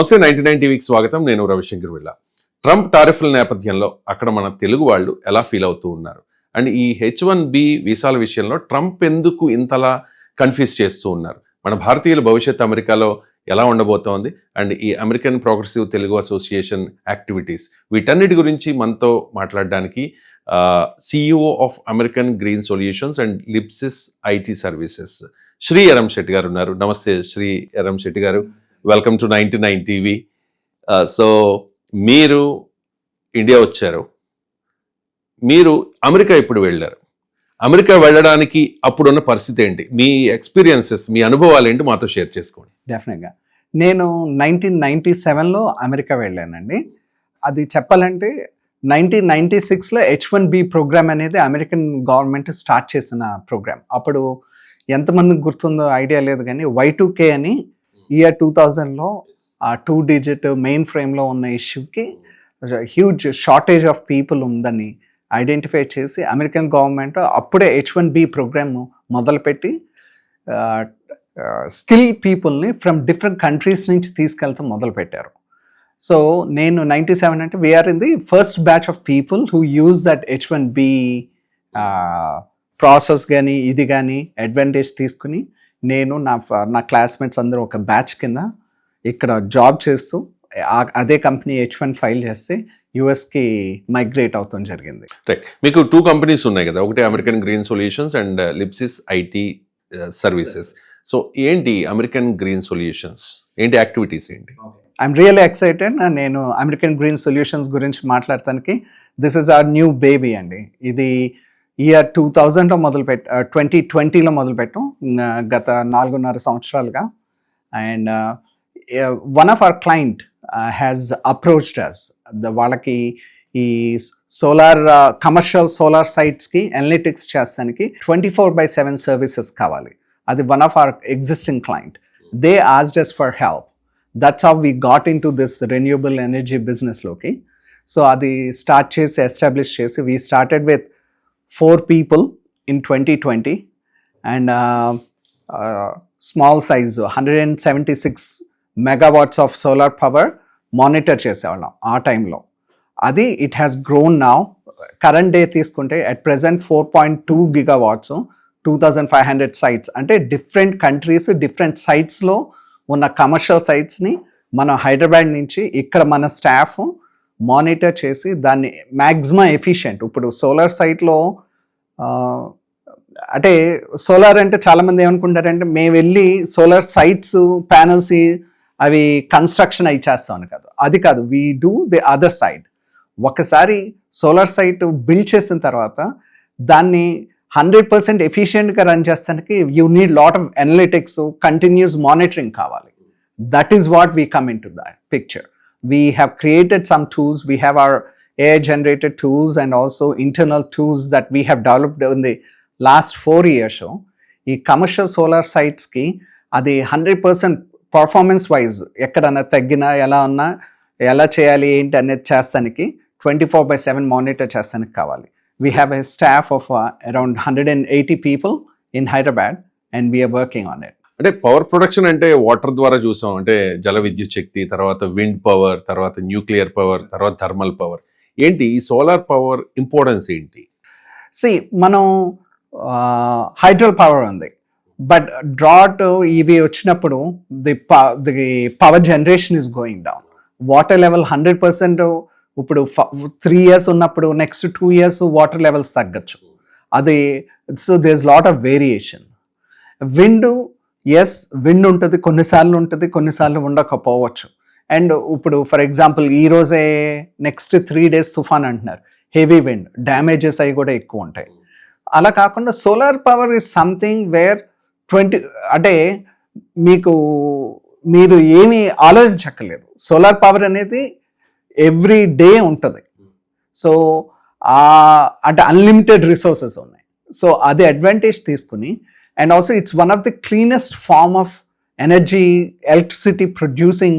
నమస్తే 99 టీవీకి స్వాగతం. నేను రవిశంకర్ విళ్ళ. ట్రంప్ టారిఫ్ల నేపథ్యంలో అక్కడ మన తెలుగు వాళ్ళు ఎలా ఫీల్ అవుతూ ఉన్నారు అండ్ ఈ H1B వీసాల విషయంలో ట్రంప్ ఎందుకు ఇంతలా కన్ఫ్యూజ్ చేస్తూ ఉన్నారు, మన భారతీయుల భవిష్యత్ అమెరికాలో ఎలా ఉండబోతోంది అండ్ ఈ American progressive Telugu association activities, వీటన్నిటి గురించి మనతో మాట్లాడడానికి CEO of American green solutions and లిప్సిస్ IT services Shri ఎరం Shetty గారు ఉన్నారు. నమస్తే శ్రీ ఎరం శెట్టి గారు, వెల్కమ్ టు 99 టీవీ. సో మీరు ఇండియా వచ్చారు, మీరు అమెరికా ఇప్పుడు వెళ్ళారు. అమెరికా వెళ్ళడానికి అప్పుడున్న పరిస్థితి ఏంటి, మీ ఎక్స్పీరియన్సెస్, మీ అనుభవాలు ఏంటి మాతో షేర్ చేసుకోండి. డెఫినెట్గా నేను 1997లో అమెరికా వెళ్ళానండి. అది చెప్పాలంటే 1996లో H1B ప్రోగ్రామ్ అనేది అమెరికన్ గవర్నమెంట్ స్టార్ట్ చేసిన ప్రోగ్రామ్. అప్పుడు ఎంతమందికి గుర్తుందో ఐడియా లేదు కానీ Y2K అని ఇయర్ 2000లో ఆ 2 డిజిట్ మెయిన్ ఫ్రేమ్లో ఉన్న ఇష్యూకి హ్యూజ్ షార్టేజ్ ఆఫ్ పీపుల్ ఉందని ఐడెంటిఫై చేసి అమెరికన్ గవర్నమెంట్ అప్పుడే H1B ప్రోగ్రామ్ మొదలుపెట్టి స్కిల్ పీపుల్ని ఫ్రమ్ డిఫరెంట్ కంట్రీస్ నుంచి తీసుకెళ్తాం మొదలుపెట్టారు. సో నేను 97 అంటే we're in the first batch of people who use that H1B process కానీ ఇది కానీ అడ్వాంటేజ్ తీసుకుని నేను నా క్లాస్మేట్స్ అందరూ ఒక బ్యాచ్ కింద ఇక్కడ జాబ్ చేస్తూ అదే కంపెనీ H1 ఫైల్ చేస్తే యుఎస్కి మైగ్రేట్ అవుతాం జరిగింది. రైట్, మీకు 2 కంపెనీస్ ఉన్నాయి కదా, ఒకటి American green solutions and లిప్సిస్ IT services. So ఏంటి అమెరికన్ గ్రీన్ సొల్యూషన్స్, ఏంటి యాక్టివిటీస్ ఏంటి? I'm really excited. నేను అమెరికన్ గ్రీన్ సొల్యూషన్స్ గురించి మాట్లాడటానికి this is our new baby అండి. ఇది ఇయర్ 2000లో 2020లో మొదలుపెట్టాం, గత 4.5 సంవత్సరాలుగా. And one of our client has approached us. వాళ్ళకి ఈ సోలార్ కమర్షియల్ సోలార్ సైట్స్కి అనలిటిక్స్ చేస్తానికి 24/7 సర్వీసెస్ కావాలి. అది one of our existing client. They asked us for help. That's how we got in to this renewable energy బిజినెస్లోకి. So అది start చేసి establish చేసి we started with 4 people in 2020 and small size 176 megawatts of solar power monitor చేసేవాళ్ళం ఆ టైంలో. అది it has grown now. Current day తీసుకుంటే at present 4.2 gigawatts, 2500 sites. అంటే డిఫరెంట్ కంట్రీస్ డిఫరెంట్ సైట్స్లో ఉన్న కమర్షియల్ సైట్స్ని మనం హైదరాబాద్ నుంచి ఇక్కడ మన స్టాఫ్ మానిటర్ చేసి దాన్ని మ్యాక్సిమం ఎఫిషియెంట్. ఇప్పుడు సోలార్ సైట్లో అంటే సోలార్ అంటే చాలామంది ఏమనుకుంటారంటే మేము వెళ్ళి సోలార్ సైట్స్ ప్యానల్స్ అవి కన్స్ట్రక్షన్ అయి చేస్తామని కాదు, అది కాదు. We do the other side. ఒకసారి సోలార్ సైట్ బిల్డ్ చేసిన తర్వాత దాన్ని 100% ఎఫిషియెంట్గా రన్ చేస్తానికి you need lot of analytics, continuous monitoring కావాలి. That is what we come in to that picture. We have created some tools. We have our AI generated tools and also internal tools that we have developed in the last 4 years. So, ఈ commercial solar సైట్స్కి అది 100% performance wise ఎక్కడన్నా తగ్గినా ఎలా ఉన్నా ఎలా చేయాలి ఏంటి అనేది చేస్తానికి 24/7 మానిటర్ చేస్తానికి కావాలి. We have a staff of around 180 people in Hyderabad and we are working on it. అంటే పవర్ ప్రొడక్షన్ అంటే వాటర్ ద్వారా చూసాం, అంటే జల విద్యుత్ శక్తి, తర్వాత విండ్ పవర్, తర్వాత న్యూక్లియర్ పవర్, తర్వాత థర్మల్ పవర్. ఏంటి ఈ సోలార్ పవర్ ఇంపార్టెన్స్ ఏంటి? మనం హైడ్రల్ పవర్ ఉంది, బట్ డ్రాట్ ఇవి వచ్చినప్పుడు the power generation is going down. Water level 100% ఇప్పుడు 3 years ఉన్నప్పుడు నెక్స్ట్ 2 years వాటర్ లెవెల్స్ తగ్గచ్చు. అది so there is lot of variation. Wind ఉంటుంది, కొన్నిసార్లు ఉంటుంది, కొన్నిసార్లు ఉండకపోవచ్చు. అండ్ ఇప్పుడు ఫర్ ఎగ్జాంపుల్ ఈరోజే నెక్స్ట్ 3 days తుఫాన్ అంటున్నారు, హెవీ విండ్, డ్యామేజెస్ అవి కూడా ఎక్కువ ఉంటాయి. అలా కాకుండా solar power is something where అంటే మీరు ఏమీ ఆలోచించక్కర్లేదు. సోలార్ పవర్ అనేది ఎవ్రీ డే ఉంటుంది. సో అంటే అన్లిమిటెడ్ రిసోర్సెస్ ఉన్నాయి. సో అది అడ్వాంటేజ్ తీసుకుని and also it's one of the cleanest form of energy electricity producing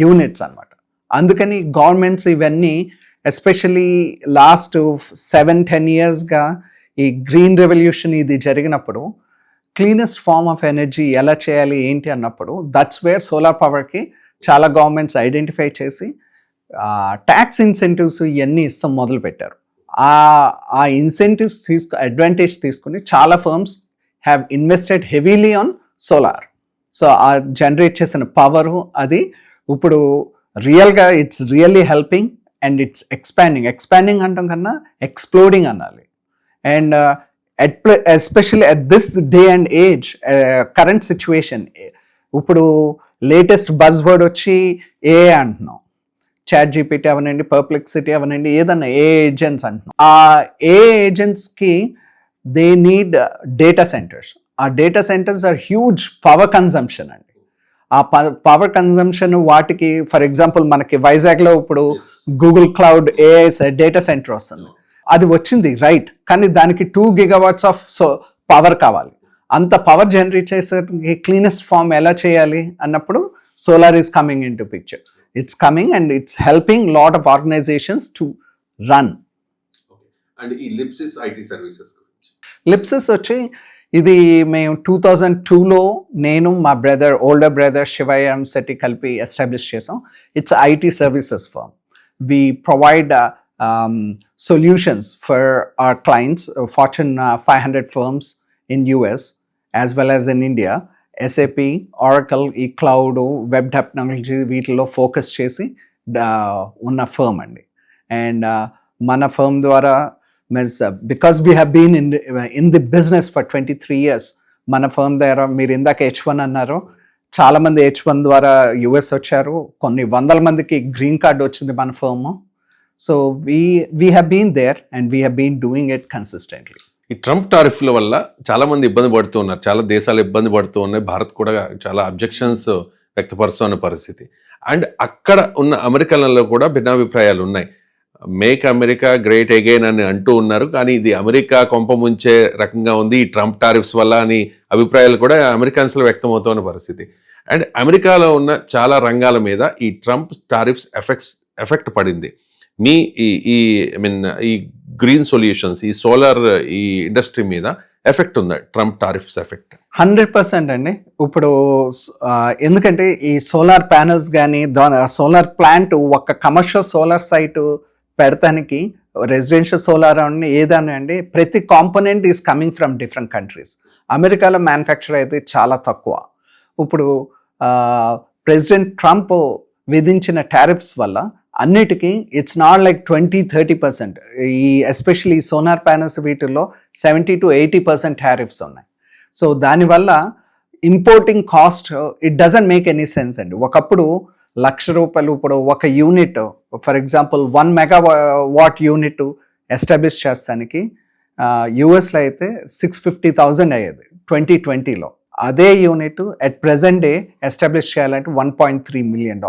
units అన్నమాట. అందుకని గవర్నమెంట్స్ ఇవన్నీ ఎస్పెషలీ లాస్ట్ 7-10 yearsగా ఈ గ్రీన్ రెవల్యూషన్ ఇది జరిగినప్పుడు క్లీనెస్ట్ ఫార్మ్ ఆఫ్ ఎనర్జీ ఎలా చేయాలి ఏంటి అన్నప్పుడు దట్స్ వేర్ సోలార్ పవర్కి చాలా గవర్నమెంట్స్ ఐడెంటిఫై చేసి ట్యాక్స్ ఇన్సెంటివ్స్ ఇవన్నీ ఇస్తాం మొదలు పెట్టారు. ఆ ఇన్సెంటివ్స్ అడ్వాంటేజ్ తీసుకుని చాలా firms have invested heavily on solar. So ఆ జనరేట్ చేసిన పవరు అది ఇప్పుడు రియల్గా it's really helping and it's expanding అంటాం కన్నా ఎక్స్ప్లోడింగ్ అనాలి. And especially at this day and age current situation, ఇప్పుడు లేటెస్ట్ బజ్ వర్డ్ వచ్చి ఏఐ అంటున్నాం. చాట్ జీపీటీ అవనండి, పర్ప్లెక్సిటీ అవనండి, ఏదన్నా ఏజెంట్స్ అంటున్నాం. ఆ ఏజెంట్స్కి దే నీడ్ డేటా సెంటర్స్. ఆ data centers are huge power consumption అండి. ఆ పవర్ కన్జంప్షన్ వాటికి ఫర్ ఎగ్జాంపుల్ మనకి వైజాగ్లో ఇప్పుడు Google cloud AI data center వస్తుంది. అది వచ్చింది రైట్, కానీ దానికి 2 gigawatts ఆఫ్ పవర్ కావాలి. అంత పవర్ జనరేట్ చేసేకి క్లీనెస్ట్ ఫామ్ ఎలా చేయాలి అన్నప్పుడు solar is coming into picture. It's coming and it's helping lot of organisations to run. And ఈ లిప్సిస్ ఐటీ సర్వీసెస్ గురించి, లిప్సిస్ వచ్చి ఇది మేము 2002లో నేను మా ఓల్డర్ బ్రదర్ శివయ్య శెట్టి కలిపి ఎస్టాబ్లిష్ చేసాం. It's IT services firm. We provide solutions for our clients, Fortune 500 firms in US as well as in India. SAP, Oracle, cloud, web technology వీటిలో ఫోకస్ చేసి ఉన్న ఫర్మ్ అండి. అండ్ మన ఫర్మ్ ద్వారా because we have been in the business for 23 years, మన firm ద్వారా మీరు ఇందాక H1 అన్నారు, చాలామంది H1 ద్వారా యుఎస్ వచ్చారు, కొన్ని వందల మందికి గ్రీన్ కార్డ్ వచ్చింది మన firm. So we have been there and we have been doing it consistently. ఈ ట్రంప్ టారిఫ్ల వల్ల చాలా మంది ఇబ్బంది పడుతూ ఉన్నారు, చాలా దేశాలు ఇబ్బంది పడుతూ ఉన్నాయి, భారత్ కూడా చాలా అబ్జెక్షన్స్ వ్యక్తపరుస్తున్న పరిస్థితి. అండ్ అక్కడ ఉన్న అమెరికన్లలో కూడా భిన్నాభిప్రాయాలు ఉన్నాయి. మేక్ అమెరికా గ్రేట్ అగైన్ అని అంటూ ఉన్నారు, కానీ ఇది అమెరికా కొంప ముంచే రకంగా ఉంది ఈ ట్రంప్ టారిఫ్స్ వల్ల అని అభిప్రాయాలు కూడా అమెరికన్స్లో వ్యక్తమవుతున్న పరిస్థితి. అండ్ అమెరికాలో ఉన్న చాలా రంగాల మీద ఈ ట్రంప్ టారిఫ్స్ ఎఫెక్ట్ పడింది. మీ ఈ గ్రీన్ సొల్యూషన్స్, ఈ సోలార్ ఈ ఇండస్ట్రీ మీద ఎఫెక్ట్ ఉందా ట్రంప్ టారిఫ్స్ ఎఫెక్ట్? 100% అండి. ఇప్పుడు ఎందుకంటే ఈ సోలార్ ప్యానల్స్ కానీ సోలార్ ప్లాంట్ ఒక కమర్షియల్ సోలార్ సైట్ పెడతానికి రెసిడెన్షియల్ సోలార్ అని ఏదైనా అండి, ప్రతి component is coming from different countries. అమెరికాలో మ్యానుఫ్యాక్చర్ అయితే చాలా తక్కువ. ఇప్పుడు ప్రెసిడెంట్ ట్రంప్ విధించిన టారిఫ్స్ వల్ల అన్నిటికీ ఇట్స్ నాట్ లైక్ 20-30%. ఈ ఎస్పెషల్లీ సోలార్ ప్యానల్స్ వీటిల్లో 70 to 80% టారిఫ్స్ ఉన్నాయి. సో దానివల్ల importing cost it doesn't make any sense అండి. ఒకప్పుడు ₹1,00,000 ఇప్పుడు ఒక unit for example 1 megawatt unit establish చేస్తానికి యుఎస్లో అయితే 650,000 అయ్యేది 2020లో. అదే unit at present day establish చేయాలంటే $1.3 million.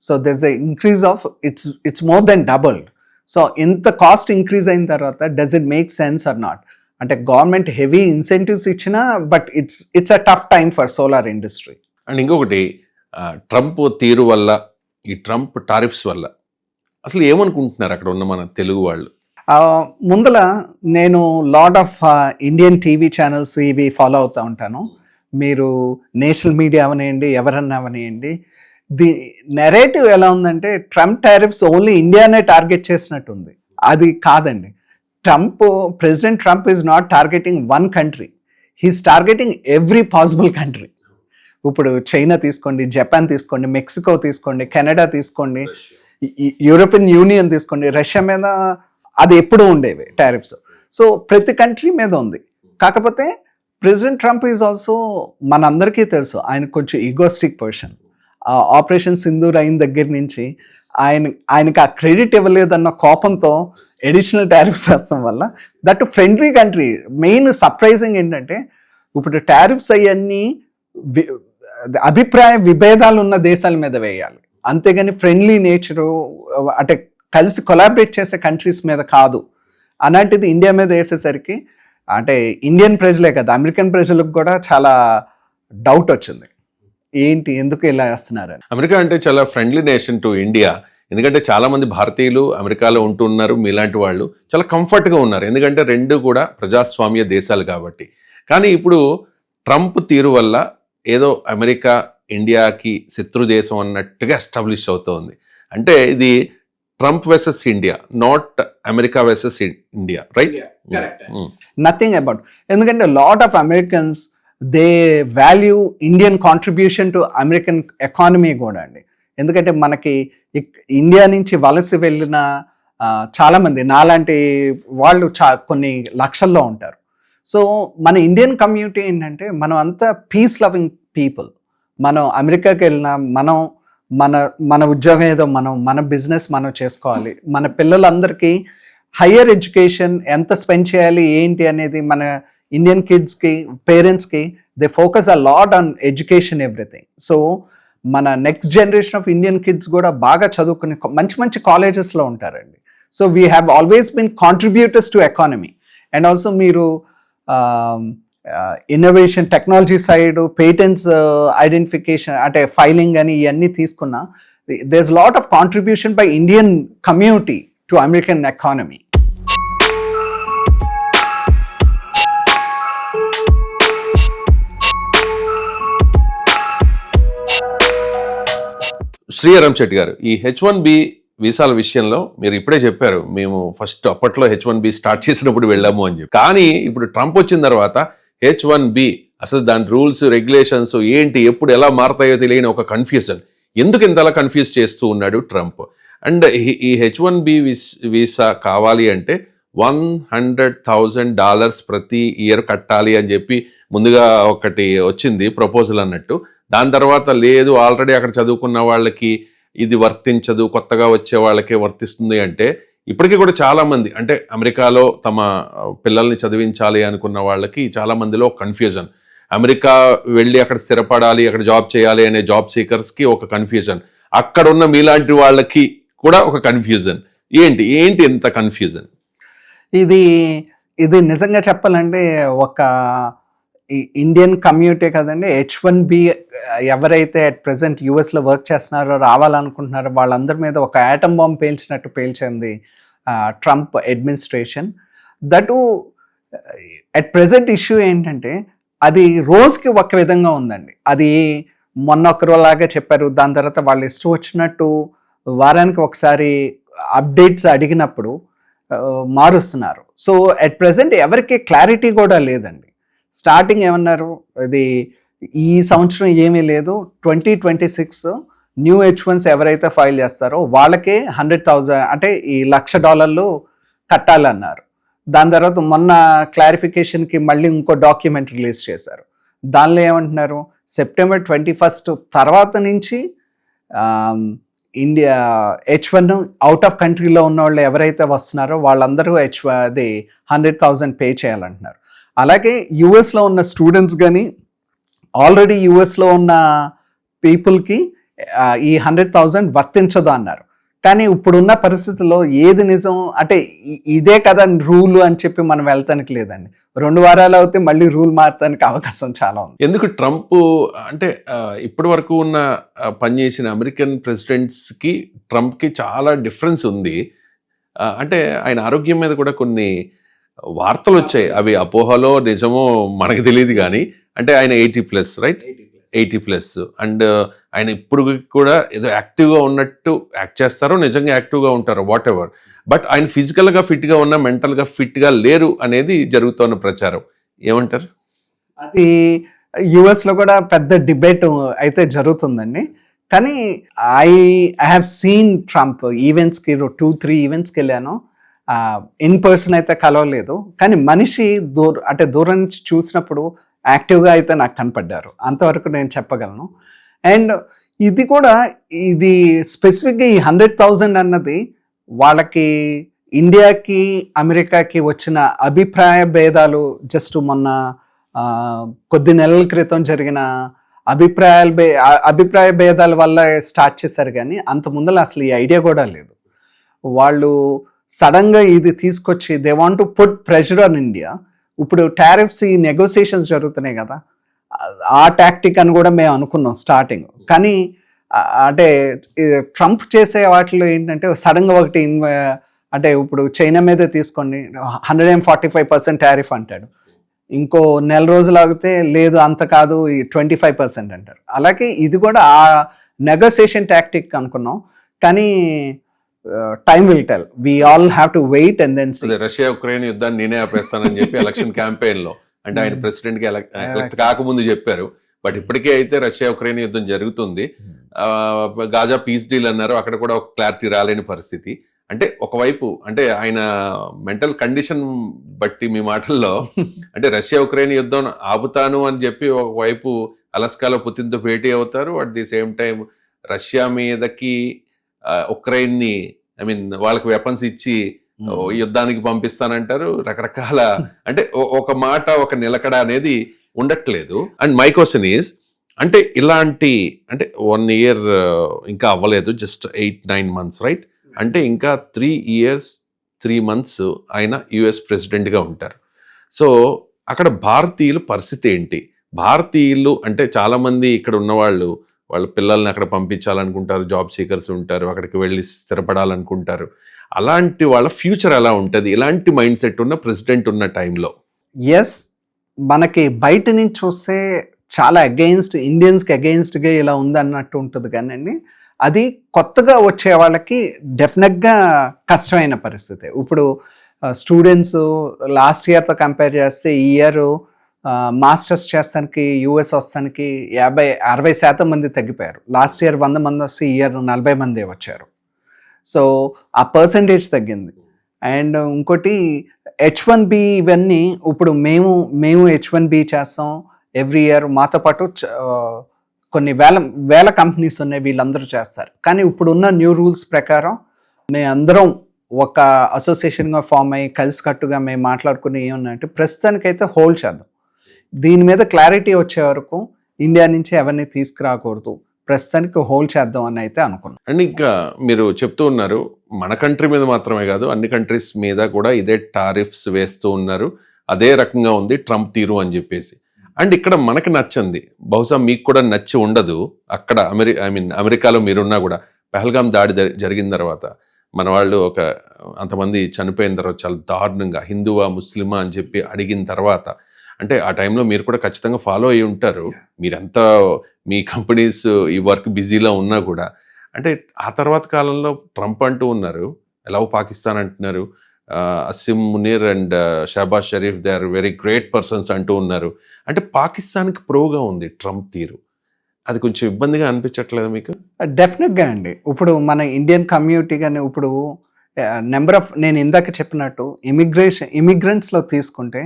So there's a increase of it's more than doubled. So ఇంత కాస్ట్ ఇంక్రీజ్ అయిన తర్వాత does it make sense or not? అంటే గవర్నమెంట్ హెవీ ఇన్సెంటివ్స్ ఇచ్చినా but it's a tough time for solar industry. And ఇంకొకటి, Trump తీరు వల్ల, ఈ Trump tariffs వల్ల అసలు ఏమనుకుంటున్నారు అక్కడ ఉన్న మన తెలుగు వాళ్ళు? ముందల నేను lot of Indian TV channels ఇవి ఫాలో అవుతూ ఉంటాను. మీరు నేషనల్ మీడియా అవనివ్వండి, ఎవరన్నా అవనివ్వండి, ది నెరేటివ్ ఎలా ఉందంటే ట్రంప్ టారిఫ్స్ ఓన్లీ ఇండియానే టార్గెట్ చేసినట్టుంది. అది కాదండి. President Trump is not targeting one country, he's targeting every possible country. ఇప్పుడు చైనా తీసుకోండి, జపాన్ తీసుకోండి, మెక్సికో తీసుకోండి, కెనడా తీసుకోండి, యూరోపియన్ యూనియన్ తీసుకోండి, రష్యా మీద అది ఎప్పుడూ ఉండేవి టారిఫ్స్. సో ప్రతి కంట్రీ మీద ఉంది. కాకపోతే ప్రెసిడెంట్ ట్రంప్ ఈజ్ ఆల్సో, మనందరికీ తెలుసు ఆయన కొంచెం ఈగోస్టిక్ పర్సన్. ఆపరేషన్ సింధూర్ అయిన దగ్గర నుంచి ఆయనకి ఆ క్రెడిట్ ఇవ్వలేదన్న కోపంతో అడిషనల్ టారిఫ్స్ వేస్తాం వల్ల, that friendly country. Main surprising ఏంటంటే ఇప్పుడు టారిఫ్స్ అవన్నీ అభిప్రాయ విభేదాలు ఉన్న దేశాల మీద వేయాలి, అంతేగాని ఫ్రెండ్లీ నేచరు అంటే కలిసి కొలాబరేట్ చేసే కంట్రీస్ మీద కాదు. అలాంటిది ఇండియా మీద వేసేసరికి అంటే ఇండియన్ ప్రజలే కదా, అమెరికన్ ప్రజలకు కూడా చాలా డౌట్ వచ్చింది, ఏంటి ఎందుకు ఇలా వేస్తున్నారని. అమెరికా అంటే చాలా ఫ్రెండ్లీ నేషన్ టు ఇండియా, ఎందుకంటే చాలామంది భారతీయులు అమెరికాలో ఉంటున్నారు, మీలాంటి వాళ్ళు చాలా కంఫర్ట్గా ఉన్నారు, ఎందుకంటే రెండు కూడా ప్రజాస్వామ్య దేశాలు కాబట్టి. కానీ ఇప్పుడు ట్రంప్ తీరు వల్ల ఏదో అమెరికా ఇండియాకి శత్రు దేశం అన్నట్టుగా ఎస్టాబ్లిష్ అవుతోంది. అంటే ఇది Trump versus India, not America versus India, right? Nothing about, ఎందుకంటే lot of Americans they value Indian contribution to American economy కూడా అండి. ఎందుకంటే మనకి ఇండియా నుంచి వలస వెళ్ళిన చాలామంది నాలాంటి వాళ్ళు కొన్ని లక్షల్లో ఉంటారు. సో మన ఇండియన్ కమ్యూనిటీ ఏంటంటే మనం అంతా పీస్ లవింగ్ పీపుల్. మనం అమెరికాకి వెళ్ళినా మన మన ఉద్యోగం ఏదో మన బిజినెస్ మనం చేసుకోవాలి. మన పిల్లలందరికీ హయ్యర్ ఎడ్యుకేషన్ ఎంత స్పెండ్ చేయాలి ఏంటి అనేది మన ఇండియన్ కిడ్స్కి పేరెంట్స్కి they focus a lot on education everything. So మన next generation of Indian kids కూడా బాగా చదువుకుని మంచి మంచి కాలేజెస్లో ఉంటారండి. So we have always been contributors to economy. And also మీరు innovation technology side patents identification అంటే ఫైలింగ్ అని ఇవన్నీ తీసుకున్నా there is lot of contribution by Indian community to American economy. Sriram Shetty గారు, ఈ H1B వీసాల విషయంలో మీరు ఇప్పుడే చెప్పారు, మేము ఫస్ట్ అప్పట్లో H1B స్టార్ట్ చేసినప్పుడు వెళ్ళాము అని చెప్పి. కానీ ఇప్పుడు ట్రంప్ వచ్చిన తర్వాత H1B అసలు దాని రూల్స్ రెగ్యులేషన్స్ ఏంటి, ఎప్పుడు ఎలా మారతాయో తెలియని ఒక కన్ఫ్యూజన్. ఎందుకు ఇంతలా కన్ఫ్యూజ్ చేస్తూ ఉన్నాడు ట్రంప్? అండ్ ఈ H1B వీసా కావాలి అంటే $100,000 ప్రతి ఇయర్ కట్టాలి అని చెప్పి ముందుగా ఒకటి వచ్చింది ప్రపోజల్ అన్నట్టు. దాని తర్వాత లేదు, ఆల్రెడీ అక్కడ చదువుకున్న వాళ్ళకి ఇది వర్తించదు, కొత్తగా వచ్చే వాళ్ళకే వర్తిస్తుంది అంటే ఇప్పటికీ కూడా చాలామంది అంటే అమెరికాలో తమ పిల్లల్ని చదివించాలి అనుకున్న వాళ్ళకి చాలా మందిలో కన్ఫ్యూజన్. అమెరికా వెళ్ళి అక్కడ స్థిరపడాలి, అక్కడ జాబ్ చేయాలి అనే జాబ్ సీకర్స్కి ఒక కన్ఫ్యూజన్, అక్కడ ఉన్న మీలాంటి వాళ్ళకి కూడా ఒక కన్ఫ్యూజన్. ఏంటి ఇంత కన్ఫ్యూజన్? ఇది నిజంగా చెప్పాలంటే ఒక ఇండియన్ కమ్యూనిటీ కదండి. H1B ఎవరైతే అట్ ప్రెసెంట్ యూఎస్లో వర్క్ చేస్తున్నారో రావాలనుకుంటున్నారో వాళ్ళందరి మీద ఒక యాటమ్ బాంబ్ పేల్చినట్టు పేల్చింది Trump administration. That at present issue ఏంటంటే అది రోజుకి ఒక విధంగా ఉందండి. అది మొన్న ఒకరోలాగా చెప్పారు, దాని తర్వాత వాళ్ళు ఇష్టం వచ్చినట్టు వారానికి ఒకసారి అప్డేట్స్ అడిగినప్పుడు మారుస్తున్నారు. సో అట్ ప్రెసెంట్ ఎవరికి క్లారిటీ కూడా లేదండి. స్టార్టింగ్ ఏమన్నారు, ఇది ఈ సంవత్సరం ఏమీ లేదు, 2026 న్యూ H1s ఎవరైతే ఫైల్ చేస్తారో వాళ్ళకే 100,000 అంటే ఈ $1,00,000 కట్టాలన్నారు. దాని తర్వాత మొన్న క్లారిఫికేషన్కి మళ్ళీ ఇంకో డాక్యుమెంట్ రిలీజ్ చేశారు. దానిలో ఏమంటున్నారు, September 21 తర్వాత నుంచి ఇండియా H1 అవుట్ ఆఫ్ కంట్రీలో ఉన్న వాళ్ళు ఎవరైతే వస్తున్నారో వాళ్ళందరూ అది 100,000 పే చేయాలంటున్నారు. అలాగే యూఎస్లో ఉన్న స్టూడెంట్స్ కానీ ఆల్రెడీ యూఎస్లో ఉన్న పీపుల్కి ఈ 100,000 వర్తించదు అన్నారు. కానీ ఇప్పుడున్న పరిస్థితుల్లో ఏది నిజం అంటే ఇదే కదా రూల్ అని చెప్పి మనం వెళ్తానికి లేదండి. 2 వారాలు అవుతే మళ్ళీ రూల్ మారటానికి అవకాశం చాలా ఉంది. ఎందుకు ట్రంప్ అంటే ఇప్పటి వరకు ఉన్న పనిచేసిన అమెరికన్ ప్రెసిడెంట్స్కి ట్రంప్కి చాలా డిఫరెన్స్ ఉంది. అంటే ఆయన ఆరోగ్యం మీద కూడా కొన్ని వార్తలు వచ్చాయి, అవి అపోహలో నిజమో మనకు తెలియదు. కానీ అంటే ఆయన 80+, రైట్? 80+. అండ్ ఆయన ఇప్పుడు కూడా ఏదో యాక్టివ్గా ఉన్నట్టు యాక్ట్ చేస్తారో నిజంగా యాక్టివ్గా ఉంటారో వాట్ ఎవర్, బట్ ఆయన ఫిజికల్గా ఫిట్గా ఉన్న మెంటల్గా ఫిట్గా లేరు అనేది జరుగుతున్న ప్రచారం. ఏమంటారు? అది యుఎస్లో కూడా పెద్ద డిబేట్ అయితే జరుగుతుందండి. కానీ ఐ హ్యావ్ సీన్ ట్రంప్ ఈవెంట్స్కి 2-3 ఈవెంట్స్కి వెళ్ళాను. ఇన్ పర్సన్ అయితే కలవలేదు, కానీ మనిషి దూరం నుంచి చూసినప్పుడు యాక్టివ్గా అయితే నాకు కనపడ్డారు. అంతవరకు నేను చెప్పగలను. అండ్ ఇది స్పెసిఫిక్గా ఈ 100,000 అన్నది వాళ్ళకి ఇండియాకి అమెరికాకి వచ్చిన అభిప్రాయ భేదాలు జస్ట్ మొన్న కొద్ది నెలల క్రితం జరిగిన అభిప్రాయ భేదాల వల్ల స్టార్ట్ చేశారు. కానీ అంత ముందర అసలు ఈ ఐడియా కూడా లేదు. వాళ్ళు సడన్గా ఇది తీసుకొచ్చి they want to put pressure on India. ఇప్పుడు టారిఫ్స్ ఈ నెగోసియేషన్స్ జరుగుతున్నాయి కదా, ఆ టాక్టిక్ అని కూడా మేము అనుకున్నాం స్టార్టింగ్. కానీ అంటే ట్రంప్ చేసే వాటిలో ఏంటంటే సడన్గా ఒకటి అంటే ఇప్పుడు చైనా మీదే తీసుకోండి, 145% టారిఫ్ అంటాడు. ఇంకో నెల రోజులు ఆగితే లేదు అంత కాదు 25% అంటారు. అలాగే ఇది కూడా ఆ నెగోసియేషన్ టాక్టిక్ అనుకున్నాం, కానీ time will tell. We all have to wait and then see. అదే రష్యా ఉక్రెయిన్ యుద్ధాన్ని నేనే ఆపేస్తానని చెప్పి ఎలక్షన్ క్యాంపెయిన్ లో, అంటే ఆయన ప్రెసిడెంట్ కి ఎలక్ట్ కాకముందు చెప్పారు. బట్ ఇప్పటికే అయితే రష్యా ఉక్రెయిన్ యుద్ధం జరుగుతుంది. గాజా పీస్ డీల్ అన్నారు, అక్కడ కూడా ఒక క్లారిటీ రాలేని పరిస్థితి. అంటే ఒకవైపు అంటే ఆయన మెంటల్ కండిషన్ బట్టి మీ మాటల్లో అంటే రష్యా ఉక్రెయిన్ యుద్ధం ఆపుతాను అని చెప్పి ఒకవైపు అలస్కాలో పుతిన్తో భేటీ అవుతారు, at the same time Russia మీదకి ఉక్రెయిన్ ని వాళ్ళకి వెపన్స్ ఇచ్చి యుద్ధానికి పంపిస్తానంటారు. రకరకాల అంటే ఒక మాట ఒక నిలకడ అనేది ఉండట్లేదు. అండ్ మై క్వశ్చన్ ఈజ్, అంటే ఇలాంటి అంటే 1 year ఇంకా అవ్వలేదు, జస్ట్ 8-9 months రైట్? అంటే ఇంకా 3 years 3 months ఆయన యుఎస్ ప్రెసిడెంట్గా ఉంటారు. సో అక్కడ భారతీయుల పరిస్థితి ఏంటి? భారతీయులు అంటే చాలామంది ఇక్కడ ఉన్నవాళ్ళు వాళ్ళ పిల్లల్ని అక్కడ పంపించాలనుకుంటారు, జాబ్ సీకర్స్ ఉంటారు, అక్కడికి వెళ్ళి స్థిరపడాలనుకుంటారు. అలాంటి వాళ్ళ ఫ్యూచర్ ఎలా ఉంటుంది ఇలాంటి మైండ్ సెట్ ఉన్న ప్రెసిడెంట్ ఉన్న టైంలో? ఎస్, మనకి బయట నుంచి చూస్తే చాలా ఇండియన్స్కి అగెయిన్స్ట్గా ఇలా ఉందన్నట్టు ఉంటుంది, కానీ అది కొత్తగా వచ్చే వాళ్ళకి డెఫినెట్గా కష్టమైన పరిస్థితి. ఇప్పుడు స్టూడెంట్స్ లాస్ట్ ఇయర్తో కంపేర్ చేస్తే ఈ ఇయర్ మాస్టర్స్ చేస్తానికి యూఎస్ వస్తానికి 50-60% మంది తగ్గిపోయారు. లాస్ట్ ఇయర్ 100 మంది వస్తే ఈ ఇయర్ 40 మంది వచ్చారు. సో ఆ పర్సంటేజ్ తగ్గింది. అండ్ ఇంకోటి H1B ఇవన్నీ ఇప్పుడు మేము H1B చేస్తాం ఎవ్రీ ఇయర్. మాతో పాటు కొన్ని వేల కంపెనీస్ ఉన్నాయి, వీళ్ళందరూ చేస్తారు. కానీ ఇప్పుడున్న న్యూ రూల్స్ ప్రకారం మేమందరం ఒక అసోసియేషన్గా ఫామ్ అయ్యి కలిసికట్టుగా మేము మాట్లాడుకుని ఏమన్నాయంటే ప్రస్తుతానికైతే హోల్డ్ చేద్దాం, దీని మీద క్లారిటీ వచ్చే వరకు ఇండియా నుంచి ఎవరిని తీసుకురాకూడదు, ప్రస్తుతానికి హోల్డ్ చేద్దాం అని అయితే అనుకున్నాం. అండ్ ఇంకా మీరు చెప్తూ ఉన్నారు మన కంట్రీ మీద మాత్రమే కాదు అన్ని కంట్రీస్ మీద కూడా ఇదే టారిఫ్స్ వేస్తూ ఉన్నారు, అదే రకంగా ఉంది ట్రంప్ తీరు అని చెప్పేసి. అండ్ ఇక్కడ మనకి నచ్చింది, బహుశా మీకు కూడా నచ్చి ఉండదు, అక్కడ అమెరికాలో మీరున్నా కూడా పహల్గాం దాడి జరిగిన తర్వాత మన వాళ్ళు అంతమంది చనిపోయిన తర్వాత చాలా దారుణంగా హిందువా ముస్లిమా అని చెప్పి అడిగిన తర్వాత, అంటే ఆ టైంలో మీరు కూడా ఖచ్చితంగా ఫాలో అయ్యి ఉంటారు, మీరంతా మీ కంపెనీస్ ఈ వర్క్ బిజీలో ఉన్నా కూడా. అంటే ఆ తర్వాత కాలంలో ట్రంప్ అంటూ ఉన్నారు, లవ్ పాకిస్తాన్ అంటున్నారు, Asim Munir and Shahbaz Sharif they are very great persons అంటూ ఉన్నారు. అంటే పాకిస్తాన్కి ప్రోగా ఉంది ట్రంప్ తీరు, అది కొంచెం ఇబ్బందిగా అనిపించట్లేదు మీకు? డెఫినెట్గా అండి. ఇప్పుడు మన ఇండియన్ కమ్యూనిటీ కానీ ఇప్పుడు నెంబర్ ఆఫ్, నేను ఇందాక చెప్పినట్టు ఇమిగ్రెంట్స్లో తీసుకుంటే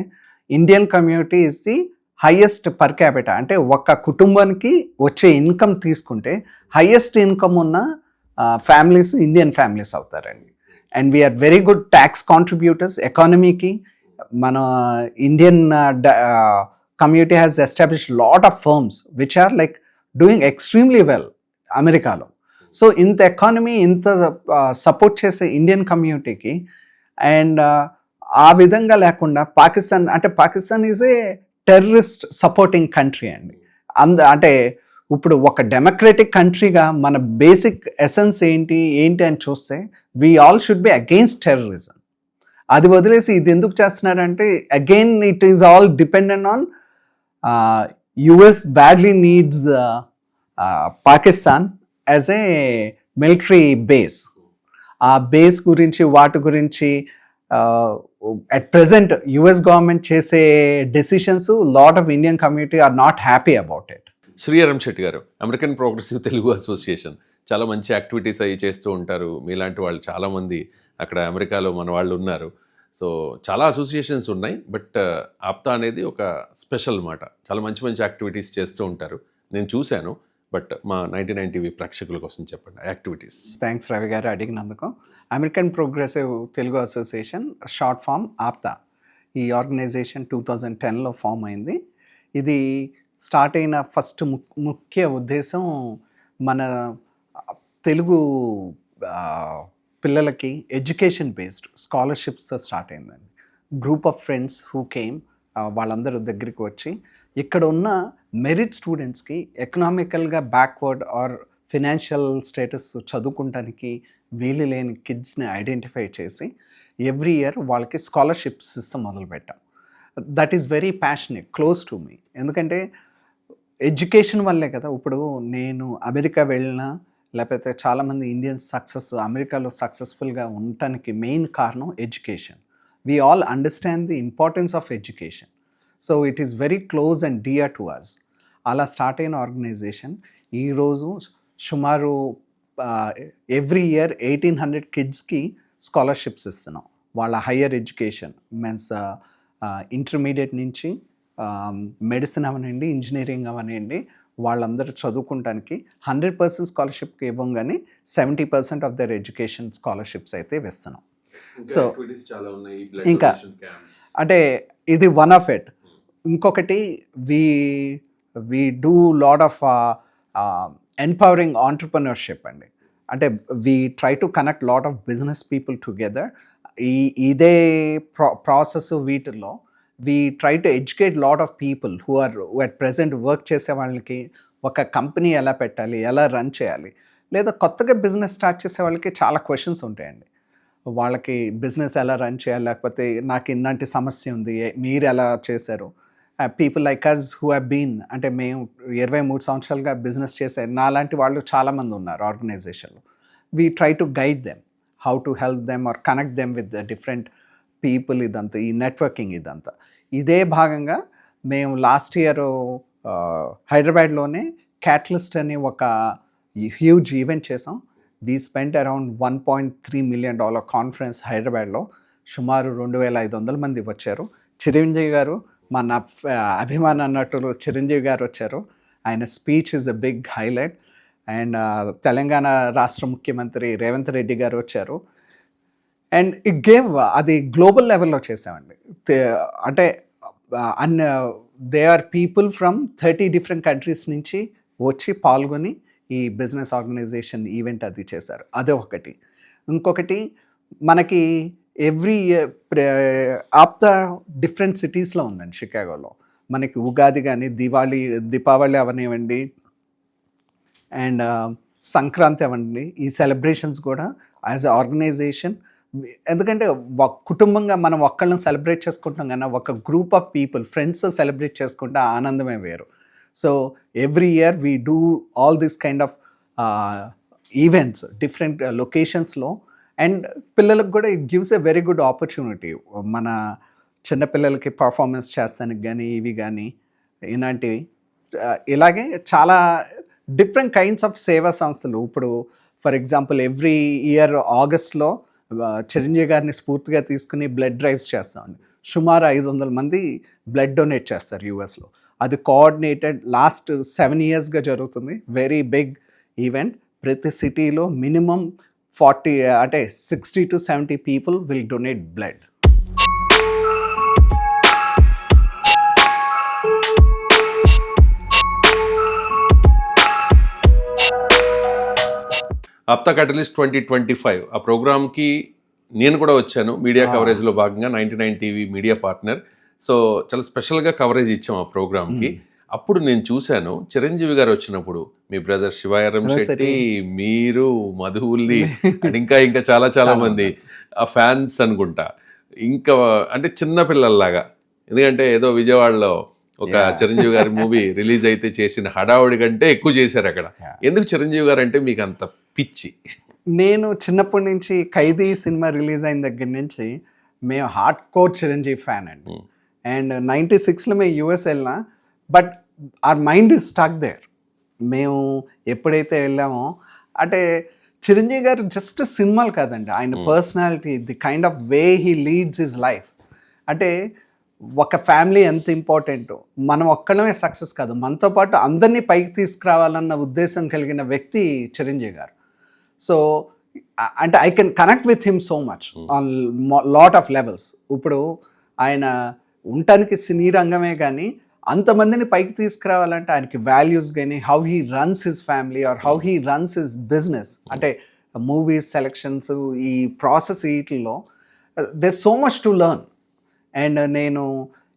Indian community is the highest per capita. అంటే ఒక్క కుటుంబానికి వచ్చే ఇన్కమ్ తీసుకుంటే హైయెస్ట్ ఇన్కమ్ ఉన్న ఫ్యామిలీస్ ఇండియన్ ఫ్యామిలీస్ అవుతారండి. And we are very good tax contributors ఎకానమీకి. మన Indian community has established lot of firms which are like doing extremely well అమెరికాలో. సో ఇంత ఎకానమీ ఇంత సపోర్ట్ చేసే ఇండియన్ కమ్యూనిటీకి అండ్ ఆ విధంగా లేకుండా Pakistan is a terrorist supporting country అండి. అంటే ఇప్పుడు ఒక డెమోక్రటిక్ కంట్రీగా మన బేసిక్ ఎసెన్స్ ఏంటి అని చూస్తే we all should be against terrorism. అది వదిలేసి ఇది ఎందుకు చేస్తున్నారంటే again it is all dependent on US badly needs Pakistan as a military base. ఆ బేస్ గురించి వాటి గురించి అట్ ప్రెసెంట్ యుఎస్ గవర్నమెంట్ చేసే decisions lot of Indian community are not happy about it. Sriram Shetty గారు, అమెరికన్ ప్రోగ్రెసివ్ తెలుగు అసోసియేషన్ చాలా మంచి activities అవి చేస్తూ ఉంటారు, మీలాంటి వాళ్ళు చాలామంది అక్కడ అమెరికాలో మన వాళ్ళు ఉన్నారు. సో చాలా అసోసియేషన్స్ ఉన్నాయి, బట్ ఆప్తా అనేది ఒక స్పెషల్ మాట, చాలా మంచి మంచి యాక్టివిటీస్ చేస్తూ ఉంటారు, నేను చూశాను. బట్ మా 99 టీవీ ప్రేక్షకుల కోసం చెప్పండి యాక్టివిటీస్. థ్యాంక్స్ రవి గారు అడిగినందుకు. American progressive Telugu association short form APTA, ఈ ఆర్గనైజేషన్ 2010లో ఫామ్ అయింది. ఇది స్టార్ట్ అయిన ఫస్ట్ ముఖ్య ఉద్దేశం మన తెలుగు పిల్లలకి ఎడ్యుకేషన్ బేస్డ్ స్కాలర్షిప్స్తో స్టార్ట్ అయిందండి. Group of friends who came, వాళ్ళందరూ దగ్గరికి వచ్చి ఇక్కడ ఉన్న మెరిట్ స్టూడెంట్స్కి ఎకనామికల్గా బ్యాక్వర్డ్ ఆర్ ఫినాన్షియల్ స్టేటస్ చదువుకుంటానికి వీలు లేని కిడ్స్ని ఐడెంటిఫై చేసి ఎవ్రీ ఇయర్ వాళ్ళకి స్కాలర్షిప్ సిస్టమ్ మొదలుపెట్టాం. That is very passionate, close to me. ఎందుకంటే ఎడ్యుకేషన్ వల్లే కదా ఇప్పుడు నేను అమెరికా వెళ్ళినా, లేకపోతే చాలామంది ఇండియన్స్ అమెరికాలో సక్సెస్ఫుల్గా ఉండటానికి మెయిన్ కారణం education. We all understand the importance of education. So it is very close and dear to us. అలా స్టార్ట్ అయిన ఆర్గనైజేషన్ ఈరోజు సుమారు ఎవ్రీ ఇయర్ 1800 కిడ్స్కి స్కాలర్షిప్స్ ఇస్తున్నాం. వాళ్ళ హయ్యర్ ఎడ్యుకేషన్ మీన్స్ ఇంటర్మీడియట్ నుంచి మెడిసిన్ అవనండి, ఇంజనీరింగ్ అవనండి, వాళ్ళందరూ చదువుకుంటానికి 100% స్కాలర్షిప్కి ఇవ్వంగానే 70% ఆఫ్ దర్ ఎడ్యుకేషన్ స్కాలర్షిప్స్ అయితే వేస్తున్నాం. సో ఇంకా అంటే ఇది వన్ ఆఫ్ ఇట్. ఇంకొకటి we do lot of empowering entrepreneurship అండి. అంటే we try to connect lot of business people together. ఇదే ప్రాసెస్ వీటిల్లో we try to educate lot of people who at present work చేసే వాళ్ళకి ఒక కంపెనీ ఎలా పెట్టాలి, ఎలా రన్ చేయాలి, లేదా కొత్తగా బిజినెస్ స్టార్ట్ చేసే వాళ్ళకి చాలా క్వశ్చన్స్ ఉంటాయండి. వాళ్ళకి బిజినెస్ ఎలా రన్ చేయాలి, లేకపోతే నాకు ఇలాంటి సమస్య ఉంది, మీరు ఎలా చేశారు. People like us who have been, అంటే మేము 23 సంవత్సరాలుగా బిజినెస్ చేసే నాలాంటి వాళ్ళు చాలామంది ఉన్నారు ఆర్గనైజేషన్లో. We try to guide them how to help them or connect them with the different people. ఇదంతా ఈ నెట్వర్కింగ్ ఇదంతా ఇదే భాగంగా మేము లాస్ట్ ఇయర్ హైదరాబాద్లోనే క్యాటలిస్ట్ అని ఒక హ్యూజ్ ఈవెంట్ చేసాం. We spent around $1.3 million conference హైదరాబాద్లో. సుమారు 2500 మంది వచ్చారు. చిరంజీవి గారు, మన అభిమాన నటులు చిరంజీవి గారు వచ్చారు. ఆయన speech is a big highlight. And Telangana రాష్ట్ర ముఖ్యమంత్రి రేవంత్ రెడ్డి గారు వచ్చారు. అండ్ ఇట్ గేవ్, అది గ్లోబల్ లెవెల్లో చేసామండి. అంటే they are people from 30 different countries నుంచి వచ్చి పాల్గొని ఈ బిజినెస్ ఆర్గనైజేషన్ ఈవెంట్ అది చేశారు. అదే ఒకటి. ఇంకొకటి మనకి every year of the different సిటీస్లో ఉందండి. షికాగోలో మనకి ఉగాది కానీ, దీపావళి అవనివ్వండి, అండ్ సంక్రాంతి అవ్వండి, ఈ సెలబ్రేషన్స్ కూడా యాజ్ ఎ ఆర్గనైజేషన్. ఎందుకంటే కుటుంబంగా మనం ఒక్కళ్ళని సెలబ్రేట్ చేసుకుంటాం కన్నా ఒక group of people, friends celebrate చేసుకుంటే ఆనందమే వేరు. So every year we do all this kind of events different లొకేషన్స్లో. అండ్ పిల్లలకు కూడా it gives a very good opportunity. మన చిన్నపిల్లలకి పర్ఫార్మెన్స్ చేస్తానికి కానీ, ఇవి కానీ ఇలాంటివి, ఇలాగే చాలా డిఫరెంట్ కైండ్స్ ఆఫ్ సేవా సంస్థలు. ఇప్పుడు ఫర్ ఎగ్జాంపుల్ ఎవ్రీ ఇయర్ ఆగస్ట్లో చిరంజీవి గారిని స్ఫూర్తిగా తీసుకుని బ్లడ్ డ్రైవ్స్ చేస్తామండి. సుమారు 500 మంది బ్లడ్ డొనేట్ చేస్తారు యూఎస్లో. అది కోఆర్డినేటెడ్ లాస్ట్ 7 yearsగా జరుగుతుంది. Very big event. ప్రతి సిటీలో minimum 60 to 70 people will donate blood. APTA catalyst 2025 ఆ ప్రోగ్రామ్కి నేను కూడా వచ్చాను. మీడియా కవరేజ్లో భాగంగా 99 టీవీ మీడియా పార్ట్నర్. సో చాలా స్పెషల్గా కవరేజ్ ఇచ్చాం ఆ ప్రోగ్రామ్కి. అప్పుడు నేను చూశాను చిరంజీవి గారు వచ్చినప్పుడు మీ బ్రదర్ శివారం శెట్టి, మీరు, మధువుల్లి అండ్ ఇంకా చాలా మంది ఆ ఫ్యాన్స్ అనుకుంటా. ఇంకా అంటే చిన్న పిల్లల్లాగా, ఎందుకంటే ఏదో విజయవాడలో ఒక చిరంజీవి గారి మూవీ రిలీజ్ అయితే చేసిన హడావుడి కంటే ఎక్కువ చేశారు అక్కడ. ఎందుకు చిరంజీవి గారు అంటే మీకు అంత పిచ్చి? నేను చిన్నప్పటి నుంచి ఖైదీ సినిమా రిలీజ్ అయిన దగ్గర నుంచి మేము హార్డ్ కోర్ చిరంజీవి ఫ్యాన్ అండి. అండ్ 96లో మేము యూఎస్ వెళ్ళినా, but our mind is stuck there. మేము ఎప్పుడైతే వెళ్ళామో, అంటే చిరంజీవి గారు జస్ట్ సినిమాలు కాదండి, ఆయన personality, the kind of way he leads his life. అంటే ఒక ఫ్యామిలీ ఎంత ఇంపార్టెంటో, మనం ఒక్కడమే సక్సెస్ కాదు, మనతో పాటు అందరినీ పైకి తీసుకురావాలన్న ఉద్దేశం కలిగిన వ్యక్తి చిరంజీవి గారు. సో అంటే I can connect with him so much on lot of levels. ఇప్పుడు ఆయన ఉండటానికి సినీ రంగమే కానీ అంతమందిని పైకి తీసుకురావాలంటే ఆయనకి వాల్యూస్ కానీ, how he runs his family or how he runs his business, అంటే మూవీస్ సెలెక్షన్స్, ఈ ప్రాసెస్ వీటిల్లో there so much to learn. And నేను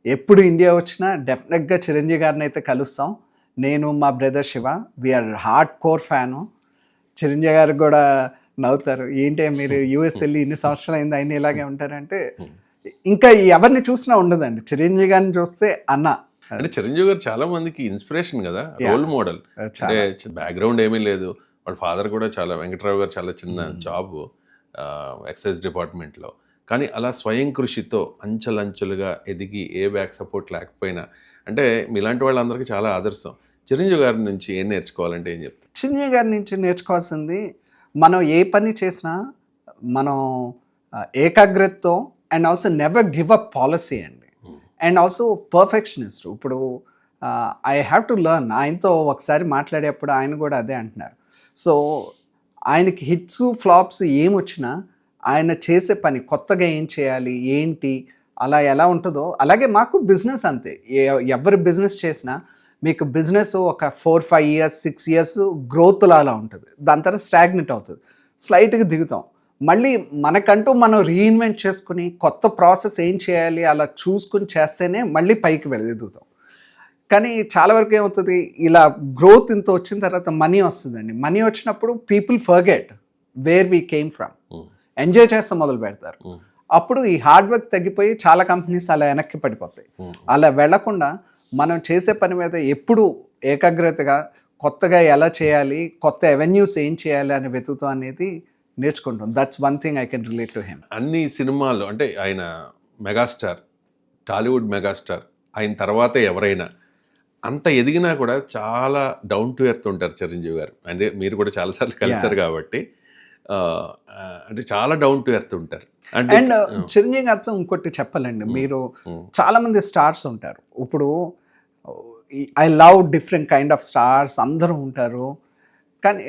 ఎప్పుడు ఇండియా వచ్చినా డెఫినెట్గా చిరంజీవి గారిని అయితే కలుస్తాం. నేను, మా brother Shiva, we're hard core fan. Chiranjeevi గారికి కూడా నవ్వుతారు, ఏంటి మీరు యూఎస్ వెళ్ళి ఇన్ని సంవత్సరాలు అయింది ఆయన ఇలాగే ఉంటారంటే, ఇంకా ఎవరిని చూసినా ఉండదండి. చిరంజీవి గారిని చూస్తే అన్న. అంటే చిరంజీవి గారు చాలా మందికి ఇన్స్పిరేషన్ కదా, రోల్ మోడల్. అంటే బ్యాక్గ్రౌండ్ ఏమీ లేదు, వాళ్ళ ఫాదర్ కూడా చాలా, వెంకట్రావు గారు చాలా చిన్న జాబ్ ఎక్సైజ్ డిపార్ట్మెంట్లో, కానీ అలా స్వయం కృషితో అంచెలంచెలుగా ఎదిగి ఏ బ్యాక్ సపోర్ట్ లేకపోయినా, అంటే మీలాంటి వాళ్ళందరికీ చాలా ఆదర్శం. చిరంజీవి గారి నుంచి ఏం నేర్చుకోవాలంటే ఏం చెప్తారు? చిరంజీవి గారి నుంచి నేర్చుకోవాల్సింది, మనం ఏ పని చేసినా మనం ఏకాగ్రతతో and also never give up policy అండి. And also perfectionist. ఇప్పుడు ఐ హ్యావ్ టు లెర్న్. ఆయనతో ఒకసారి మాట్లాడేప్పుడు ఆయన కూడా అదే అంటున్నారు. సో ఆయనకి హిట్స్ ఫ్లాప్స్ ఏమొచ్చినా ఆయన చేసే పని కొత్తగా ఏం చేయాలి ఏంటి అలా ఎలా ఉంటుందో అలాగే మాకు బిజినెస్ అంతే. ఎవరి బిజినెస్ చేసినా మీకు బిజినెస్ ఒక 4-5 years 6 years గ్రోత్ లాగా ఉంటుంది. దాని తర్వాత స్టాగ్నెట్ అవుతుంది, స్లైట్గా దిగుతాం. మళ్ళీ మనకంటూ మనం రీఇన్వెంట్ చేసుకుని కొత్త ప్రాసెస్ ఏం చేయాలి అలా చూసుకుని చేస్తేనే మళ్ళీ పైకి ఎదుగుతాం. కానీ చాలా వరకు ఏమవుతుంది, ఇలా గ్రోత్ ఇంత వచ్చిన తర్వాత మనీ వస్తుందండి. మనీ వచ్చినప్పుడు people forget where we came from, enjoy చేస్తే మొదలు పెడతారు. అప్పుడు ఈ హార్డ్ వర్క్ తగ్గిపోయి చాలా కంపెనీస్ అలా వెనక్కి పడిపోతాయి. అలా వెళ్లకుండా మనం చేసే పని మీద ఎప్పుడు ఏకాగ్రతగా కొత్తగా ఎలా చేయాలి, కొత్త అవెన్యూస్ ఏం చేయాలి అని వెతుకుతాం అనేది నేర్చుకుంటాం. That's one thing I can relate to him. అన్ని సినిమాలు అంటే ఆయన మెగాస్టార్, టాలీవుడ్ మెగాస్టార్, ఆయన తర్వాత ఎవరైనా అంత ఎదిగినా కూడా చాలా డౌన్ టు ఎర్త్ ఉంటారు చిరంజీవి గారు. అంటే మీరు కూడా చాలాసార్లు కలిసారు కాబట్టి అంటే చాలా డౌన్ టు ఎర్త్ ఉంటారు. అండ్ చిరంజీవి గారితో ఇంకోటి చెప్పాలండి, మీరు చాలా మంది స్టార్స్ ఉంటారు. ఇప్పుడు I love different kind of stars, అందరూ ఉంటారు. కానీ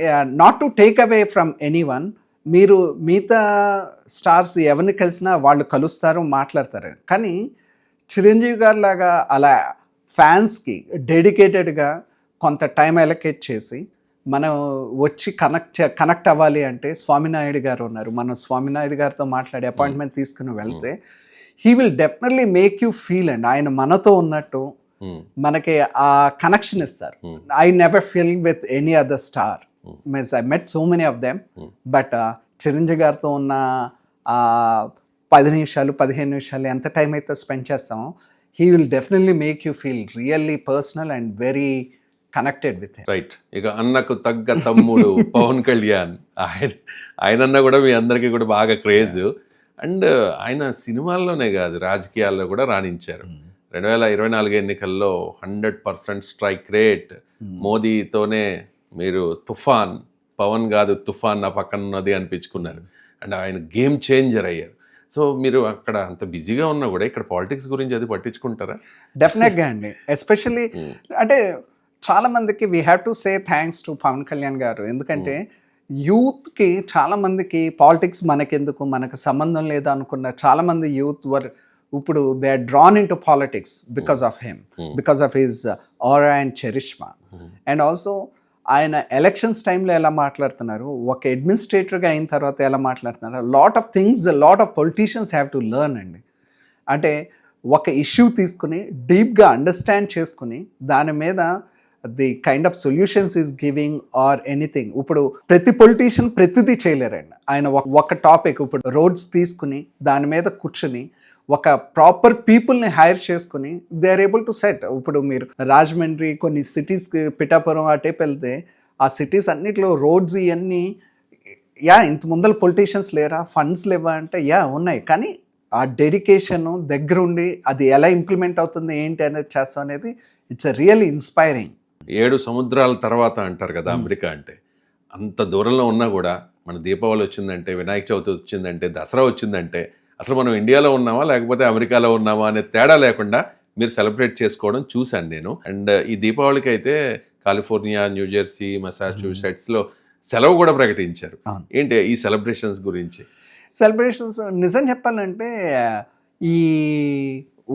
not to take away from any one, మీరు మిగతా స్టార్స్ ఎవరిని కలిసినా వాళ్ళు కలుస్తారు, మాట్లాడతారు. కానీ చిరంజీవి గారి లాగా అలా ఫ్యాన్స్కి డెడికేటెడ్గా కొంత టైం అలొకేట్ చేసి మనం వచ్చి కనెక్ట్ అవ్వాలి అంటే స్వామినాయుడు గారు ఉన్నారు. మనం స్వామినాయుడు గారితో మాట్లాడి అపాయింట్మెంట్ తీసుకుని వెళ్తే he will definitely make you feel and ఆయన మనతో ఉన్నట్టు మనకి ఆ కనెక్షన్ ఇస్తారు. I never feel with any other star. Means I met so many of them, but Chiranjeevi గారితో ఉన్న 10 నిమిషాలు 15 నిమిషాలు ఎంత టైం అయితే స్పెండ్ చేస్తామో he will definitely make you feel really personal and very connected with him. Right. ఇక అన్నకు తగ్గ తమ్ముడు పవన్ కళ్యాణ్, ఆయనన్నా కూడా మీ అందరికీ కూడా బాగా క్రేజ్. అండ్ ఆయన సినిమాల్లోనే కాదు రాజకీయాల్లో కూడా రాణించారు. 2024 ఎన్నికల్లో 100% స్ట్రైక్ రేట్, మోదీతోనే మీరు తుఫాన్, పవన్ కాదు తుఫాన్ నా పక్కన ఉన్నది అనిపించుకున్నారు. అండ్ ఆయన గేమ్ చేంజర్ అయ్యారు. సో మీరు అక్కడ అంత బిజీగా ఉన్నా కూడా ఇక్కడ పాలిటిక్స్ గురించి అది పట్టించుకుంటారా? డెఫినెట్గా అండి. ఎస్పెషల్లీ అంటే చాలా మందికి we have to say thanks to Pawan Kalyan గారు. ఎందుకంటే యూత్కి చాలా మందికి పాలిటిక్స్ మనకెందుకు, మనకు సంబంధం లేదు అనుకున్న చాలా మంది యూత్ ఇప్పుడు they are drawn into politics because of him, because of his aura and charisma. And also ఆయన ఎలక్షన్స్ టైంలో ఎలా మాట్లాడుతున్నారు, ఒక అడ్మినిస్ట్రేటర్గా అయిన తర్వాత ఎలా మాట్లాడుతున్నారు, lot of things lot of politicians have to learn అండి. అంటే ఒక ఇష్యూ తీసుకుని డీప్గా అండర్స్టాండ్ చేసుకుని దాని మీద the kind of solutions is giving or anything. ఇప్పుడు ప్రతి పొలిటీషియన్ ప్రతిదీ చేయలేరండి. ఆయన ఒక టాపిక్ ఇప్పుడు రోడ్స్ తీసుకుని దాని మీద కూర్చుని ఒక ప్రాపర్ పీపుల్ని హైర్ చేసుకుని they are able to set. ఇప్పుడు మీరు రాజమండ్రి కొన్ని సిటీస్కి పిఠాపురం అటే వెళ్తే ఆ సిటీస్ అన్నిట్లో రోడ్స్ ఇవన్నీ ఇంత ముందర పొలిటీషియన్స్ లేరా, ఫండ్స్ లేవా అంటే ఉన్నాయి. కానీ ఆ డెడికేషన్ దగ్గరుండి అది ఎలా ఇంప్లిమెంట్ అవుతుంది ఏంటి అనేది చేస్తాం అనేది ఇట్స్ రియల్లీ ఇన్స్పైరింగ్. 7 సముద్రాల తర్వాత అంటారు కదా అమెరికా అంటే. అంత దూరంలో ఉన్నా కూడా మన దీపావళి వచ్చిందంటే, వినాయక చవితి వచ్చిందంటే, దసరా వచ్చిందంటే అసలు మనం ఇండియాలో ఉన్నామా లేకపోతే అమెరికాలో ఉన్నామా అనే తేడా లేకుండా మీరు సెలబ్రేట్ చేసుకోవడం చూశాను నేను. అండ్ ఈ దీపావళికి అయితే కాలిఫోర్నియా, న్యూజెర్సీ, మసాచ్యూసెట్స్లో సెలవు కూడా ప్రకటించారు. ఏంటి ఈ సెలబ్రేషన్స్ గురించి? సెలబ్రేషన్స్ నిజం చెప్పాలంటే ఈ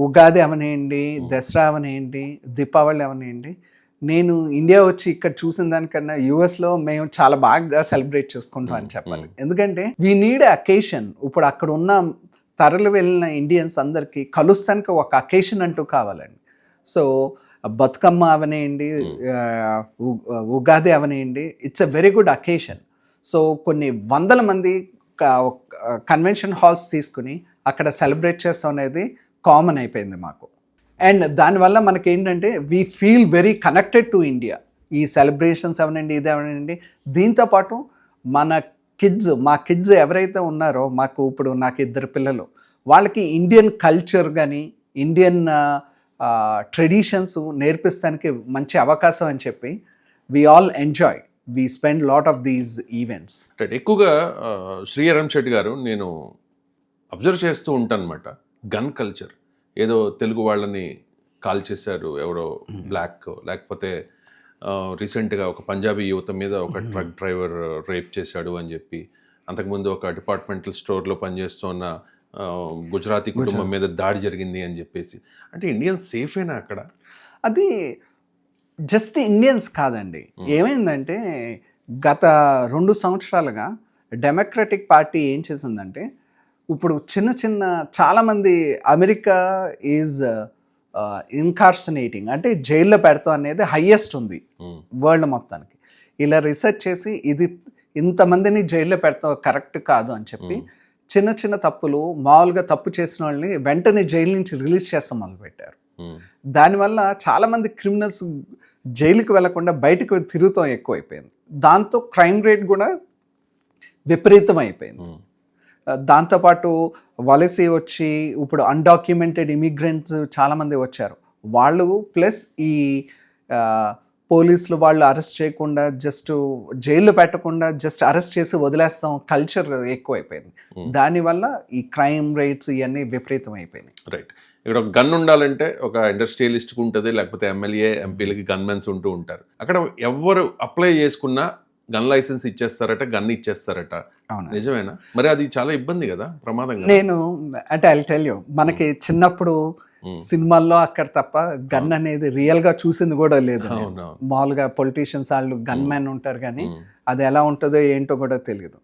ఉగాది అవనేయండి, దసరా అవనేయండి, దీపావళి అవనేయండి, నేను ఇండియా వచ్చి ఇక్కడ చూసిన దానికన్నా యూఎస్లో మేము చాలా బాగా సెలబ్రేట్ చేసుకుంటాం అని చెప్పాలి. ఎందుకంటే వీ నీడ్ అకేషన్. ఇప్పుడు అక్కడ ఉన్న తరలి వెళ్ళిన ఇండియన్స్ అందరికీ కలుస్తానికి ఒక అకేషన్ అంటూ కావాలండి. సో బతుకమ్మ అవనేయండి, ఉగాది అవనేయండి, it's a very good occasion. So కొన్ని వందల మంది కన్వెన్షన్ హాల్స్ తీసుకుని అక్కడ సెలబ్రేట్ చేస్తాం అనేది కామన్ అయిపోయింది మాకు. అండ్ దానివల్ల మనకి ఏంటంటే we feel very connected to India. ఈ సెలబ్రేషన్స్ అవనండి, ఇది అవనండి. దీంతోపాటు మా కిడ్స్ ఎవరైతే ఉన్నారో, మాకు ఇప్పుడు నాకు 2 పిల్లలు, వాళ్ళకి ఇండియన్ కల్చర్ కానీ ఇండియన్ ట్రెడిషన్స్ నేర్పిస్తానికి మంచి అవకాశం అని చెప్పి we all enjoy. We spend lot of these events. ఎక్కువగా శ్రీ ఎరం శెట్టి గారు, నేను అబ్జర్వ్ చేస్తూ ఉంటాను అనమాట, గన్ కల్చర్. ఏదో తెలుగు వాళ్ళని కాల్ చేశారు ఎవరో బ్లాక్, లేకపోతే రీసెంట్గా ఒక పంజాబీ యువత మీద ఒక ట్రక్ డ్రైవర్ రేప్ చేశాడు అని చెప్పి, అంతకుముందు ఒక డిపార్ట్మెంటల్ స్టోర్లో పనిచేస్తున్న గుజరాతీ కుటుంబం మీద దాడి జరిగింది అని చెప్పేసి. అంటే ఇండియన్స్ సేఫేనా అక్కడ? అది జస్ట్ ఇండియన్స్ కాదండి. ఏమైందంటే గత 2 సంవత్సరాలుగా డెమోక్రటిక్ పార్టీ ఏం చేసిందంటే, ఇప్పుడు చాలామంది అమెరికా ఈజ్ ఇన్కార్సనేటింగ్, అంటే జైల్లో పెడతాం అనేది హయ్యెస్ట్ ఉంది వరల్డ్ మొత్తానికి. ఇలా రీసెర్చ్ చేసి ఇది ఇంతమందిని జైల్లో పెడతాం కరెక్ట్ కాదు అని చెప్పి చిన్న తప్పులు, మామూలుగా తప్పు చేసిన వాళ్ళని వెంటనే జైలు నుంచి రిలీజ్ చేస్తాం మొదలుపెట్టారు. దానివల్ల చాలామంది క్రిమినల్స్ జైలుకి వెళ్లకుండా బయటకు తిరుగుతాం ఎక్కువైపోయింది. దాంతో క్రైమ్ రేట్ కూడా విపరీతం అయిపోయింది. దాంతోపాటు వలస వచ్చి ఇప్పుడు అన్డాక్యుమెంటెడ్ ఇమిగ్రెంట్స్ చాలామంది వచ్చారు. వాళ్ళు ప్లస్ ఈ పోలీసులు వాళ్ళు అరెస్ట్ చేయకుండా, జస్ట్ జైల్లో పెట్టకుండా జస్ట్ అరెస్ట్ చేసి వదిలేస్తాం కల్చర్ ఎక్కువైపోయింది. దానివల్ల ఈ క్రైమ్ రేట్స్ ఇవన్నీ విపరీతం అయిపోయినాయి. రైట్. ఇక్కడ ఒక గన్ ఉండాలంటే ఒక ఇండస్ట్రియలిస్ట్కి ఉంటుంది, లేకపోతే ఎమ్మెల్యే ఎంపీలకి గన్మెన్స్ ఉంటూ ఉంటారు. అక్కడ ఎవరు అప్లై చేసుకున్నా గన్ లైసెన్స్ ఇచ్చేస్తారట, గన్ ఇచ్చేస్తారట. అవును, నిజమేనా? మరి అది చాలా ఇబ్బంది కదా, ప్రమాదం. నేను అంటే ఐ టెల్ యూ, మనకి చిన్నప్పుడు సినిమాల్లో అక్కడ తప్ప గన్ అనేది రియల్ గా చూసింది కూడా లేదు. మామూలుగా పొలిటీషియన్స్ వాళ్ళు గన్ మ్యాన్ ఉంటారు, కానీ అది ఎలా ఉంటుందో ఏంటో కూడా తెలియదు.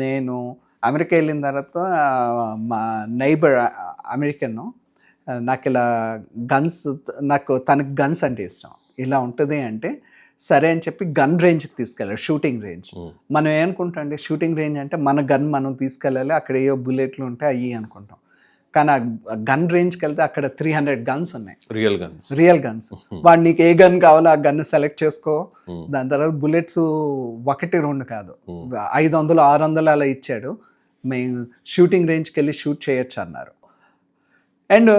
నేను అమెరికా వెళ్ళిన తర్వాత మా నైబర్ అమెరికన్ నాకు ఇలా తనకి గన్స్ అంటే ఇష్టం. ఇలా ఉంటుంది అంటే సరే అని చెప్పి గన్ రేంజ్కి తీసుకెళ్ళారు, షూటింగ్ రేంజ్. మనం ఏమనుకుంటాం అంటే షూటింగ్ రేంజ్ అంటే మన గన్ మనం తీసుకెళ్ళాలి, అక్కడ ఏవో బుల్లెట్లు ఉంటాయి అయ్యి అనుకుంటాం. కానీ ఆ గన్ రేంజ్కి వెళ్తే అక్కడ 300 గన్స్ ఉన్నాయి, రియల్ గన్స్. వాడు నీకు ఏ గన్ కావాలో ఆ గన్ సెలెక్ట్ చేసుకో. దాని తర్వాత బుల్లెట్స్ 1-2 కాదు, 500 600 అలా ఇచ్చాడు. మేము షూటింగ్ రేంజ్కి వెళ్ళి షూట్ చేయొచ్చు అన్నారు. అండ్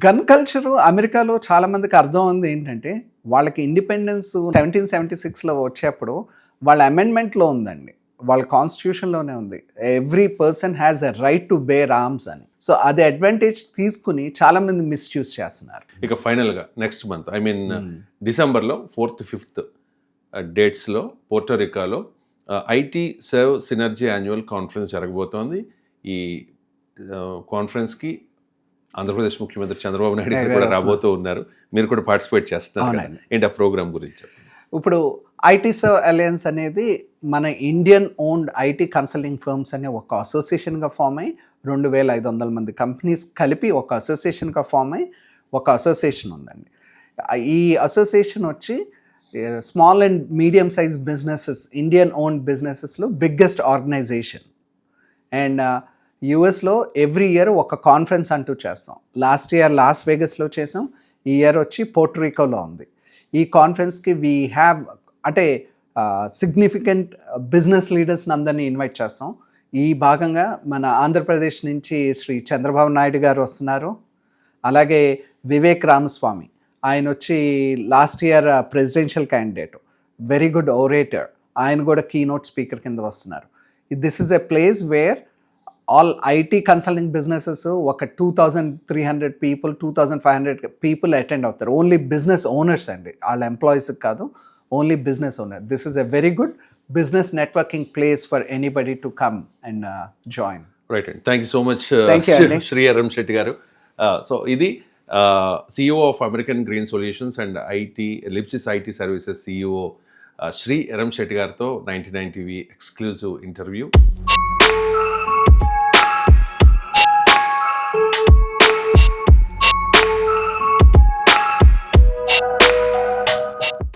గన్ కల్చరు అమెరికాలో చాలామందికి అర్థం ఉంది ఏంటంటే, వాళ్ళకి ఇండిపెండెన్స్ 1776లో వచ్చేప్పుడు వాళ్ళ అమెండ్మెంట్లో ఉందండి, వాళ్ళ కాన్స్టిట్యూషన్లోనే ఉంది, every person has a right to bear arms అని. సో అది అడ్వాంటేజ్ తీసుకుని చాలామంది మిస్యూజ్ చేస్తున్నారు. ఇక ఫైనల్గా నెక్స్ట్ మంత్, ఐ మీన్ డిసెంబర్లో 4th 5th డేట్స్లో పోర్టోరికాలో IT serve synergy annual conference జరగబోతోంది. ఈ కాన్ఫరెన్స్కి ఆంధ్రప్రదేశ్ ముఖ్యమంత్రి చంద్రబాబు నాయుడు గారు కూడా రాబోతూ ఉన్నారు. మీరు కూడా పార్టిసిపేట్ చేస్తున్నారు. ఏంటి ఆ ప్రోగ్రామ్ గురించి? ఇప్పుడు ఐటీ సర్వ్ అలయన్స్ అనేది మన Indian owned IT consulting firms అనే ఒక అసోసియేషన్గా ఫామ్ అయ్యి 2500 మంది కంపెనీస్ కలిపి ఒక అసోసియేషన్గా ఫామ్ అయ్యి ఒక అసోసియేషన్ ఉందండి. ఈ అసోసియేషన్ వచ్చి small and medium size businesses, Indian owned బిజినెసెస్లో బిగ్గెస్ట్ ఆర్గనైజేషన్. అండ్ యుఎస్లో ఎవ్రీ ఇయర్ ఒక కాన్ఫరెన్స్ అంటూ చేస్తాం. లాస్ట్ ఇయర్ లాస్ వేగస్లో చేసాం, ఈ ఇయర్ వచ్చి పోర్టోరికోలో ఉంది. ఈ కాన్ఫరెన్స్కి వీ హ్యావ్ అంటే సిగ్నిఫికెంట్ బిజినెస్ లీడర్స్ని అందరినీ ఇన్వైట్ చేస్తాం. ఈ భాగంగా మన ఆంధ్రప్రదేశ్ నుంచి శ్రీ చంద్రబాబు నాయుడు గారు వస్తున్నారు. అలాగే వివేక్ రామస్వామి, ఆయన వచ్చి last year presidential candidate, very good orator, ఆయన కూడా కీనోట్ స్పీకర్ కింద వస్తున్నారు. This is a place where all IT consulting businesses ఒక 2300 పీపుల్ 2500 పీపుల్ అటెండ్ అవుతారు. ఓన్లీ బిజినెస్ ఓనర్స్ అండి, వాళ్ళ ఎంప్లాయీస్కి కాదు, only business owner. This is a very good business networking place for anybody to come and join. Right అండి, thank you so much Shri ఎరం Shetty garu. So ఇది CEO of American green solutions and లిప్సిస్ IT services CEO Shri ఎరం Shetty గారితో 99 TV exclusive interview.